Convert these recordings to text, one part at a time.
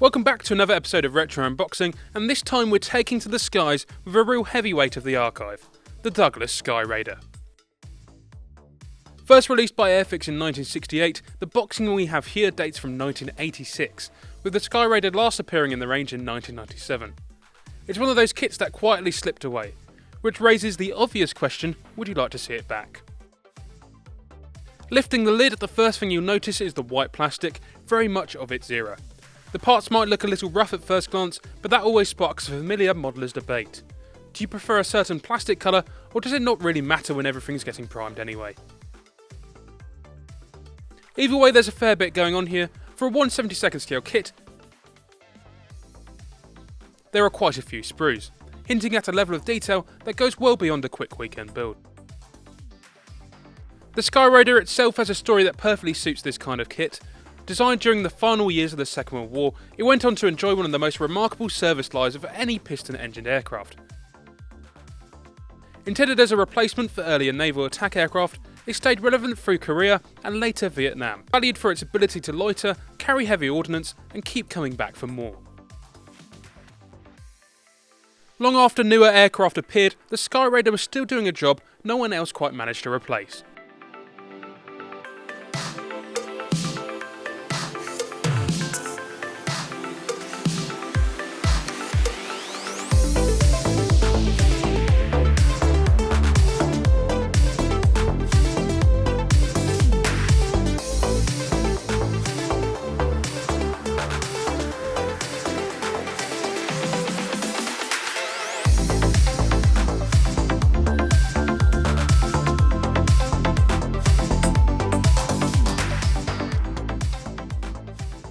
Welcome back to another episode of Retro Unboxing, and this time we're taking to the skies with a real heavyweight of the archive, the Douglas Skyraider. First released by Airfix in 1968, the boxing we have here dates from 1986, with the Skyraider last appearing in the range in 1997. It's one of those kits that quietly slipped away, which raises the obvious question, would you like to see it back? Lifting the lid, the first thing you'll notice is the white plastic, very much of its era. The parts might look a little rough at first glance, but that always sparks a familiar modeller's debate. Do you prefer a certain plastic colour, or does it not really matter when everything's getting primed anyway? Either way, there's a fair bit going on here. For a 1/72nd scale kit, there are quite a few sprues, hinting at a level of detail that goes well beyond a quick weekend build. The Skyraider itself has a story that perfectly suits this kind of kit. Designed during the final years of the Second World War, it went on to enjoy one of the most remarkable service lives of any piston-engined aircraft. Intended as a replacement for earlier naval attack aircraft, it stayed relevant through Korea and later Vietnam, valued for its ability to loiter, carry heavy ordnance, and keep coming back for more. Long after newer aircraft appeared, the Skyraider was still doing a job no one else quite managed to replace.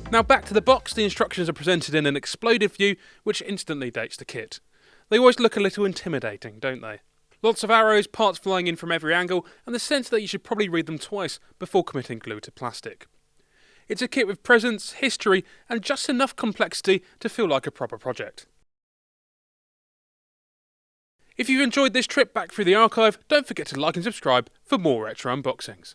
Now back to the box, the instructions are presented in an exploded view which instantly dates the kit. They always look a little intimidating, don't they? Lots of arrows, parts flying in from every angle, and the sense that you should probably read them twice before committing glue to plastic. It's a kit with presence, history, and just enough complexity to feel like a proper project. If you've enjoyed this trip back through the archive, don't forget to like and subscribe for more retro unboxings.